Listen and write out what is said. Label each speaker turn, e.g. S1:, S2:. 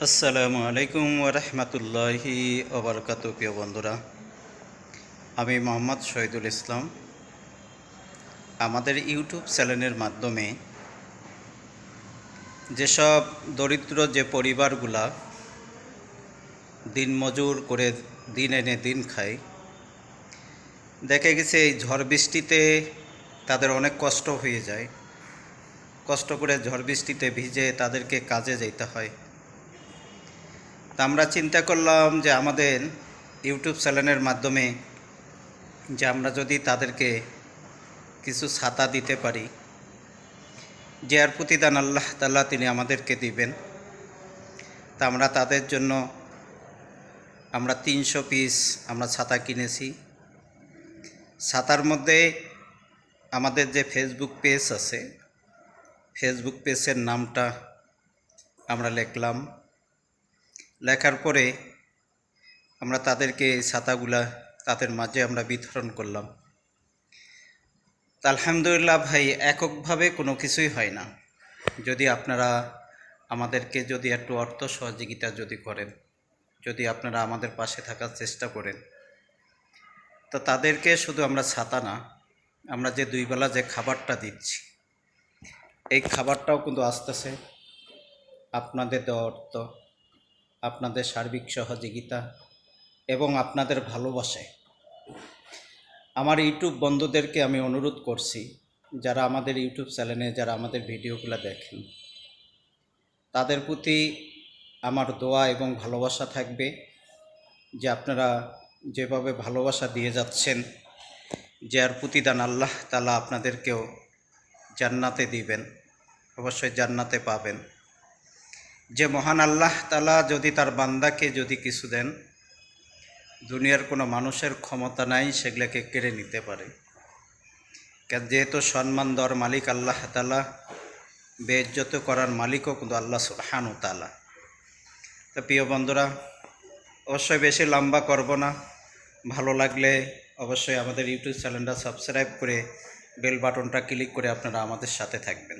S1: আসসালামু আলাইকুম ওরহমতুল্লাহি ওবরকাতু। প্রিয় বন্ধুরা, আমি মোহাম্মদ শহীদুল ইসলাম। আমাদের ইউটিউব চ্যানেলের মাধ্যমে যেসব দরিদ্র যে পরিবারগুলা দিনমজুর করে দিন এনে দিন খায়, দেখা গেছে এই ঝড় বৃষ্টিতে তাদের অনেক কষ্ট হয়ে যায়। কষ্ট করে ঝড় বৃষ্টিতে ভিজে তাদেরকে কাজে যেতে হয়। তা আমরা চিন্তা করলাম যে আমাদের ইউটিউব চ্যানেলের মাধ্যমে যে আমরা যদি তাদেরকে কিছু ছাতা দিতে পারি, যে আর প্রতিদান আল্লাহ তাআলা তিনি আমাদেরকে দিবেন। তা আমরা তাদের জন্য 300 পিস আমরা ছাতা কিনেছি। ছাতার মধ্যে আমাদের যে ফেসবুক পেজ আছে, ফেসবুক পেজের নামটা আমরা লিখলাম। লেখার পরে আমরা তাদেরকে এই ছাতাগুলা তাদের মাঝে আমরা বিতরণ করলাম। আলহামদুলিল্লাহ ভাই, এককভাবে কোনো কিছুই হয় না। যদি আপনারা আমাদেরকে যদি একটু অর্থ সহযোগিতা যদি করেন, যদি আপনারা আমাদের পাশে থাকার চেষ্টা করেন, তো তাদেরকে শুধু আমরা ছাতা না, আমরা যে দুই বেলা যে খাবারটা দিচ্ছি, এই খাবারটাও কিন্তু আসতেছে আপনাদের দেওয়া অর্থ, আপনাদের সার্বিক সহযোগিতা এবং আপনাদের ভালোবাসায়। আমার ইউটিউব বন্ধুদেরকে আমি অনুরোধ করছি, যারা আমাদের ইউটিউব চ্যানেলে যারা আমাদের ভিডিওগুলো দেখেন, তাদের প্রতি আমার দোয়া এবং ভালোবাসা থাকবে যে আপনারা যেভাবে ভালোবাসা দিয়ে যাচ্ছেন, যে আর প্রতিদান আল্লাহ তাআলা আপনাদেরকেও জান্নাতে দিবেন, অবশ্যই জান্নাতে পাবেন। যে মহান আল্লাহ তাআলা যদি তার বান্দাকে যদি কিছু দেন, দুনিয়ার কোনো মানুষের ক্ষমতা নাই সেগুলোকে কেড়ে নিতে পারে। যেহেতু সম্মান দেওয়ার মালিক আল্লাহ তাআলা, বেইজ্জত করার মালিকও কিন্তু আল্লাহ সুবহানাহু ওয়া তাআলা। তো প্রিয় বন্ধুরা, অবশ্যই বেশি লম্বা করব না। ভালো লাগলে অবশ্যই আমাদের ইউটিউব চ্যানেলটা সাবস্ক্রাইব করে বেল বাটনটা ক্লিক করে আপনারা আমাদের সাথে থাকবেন।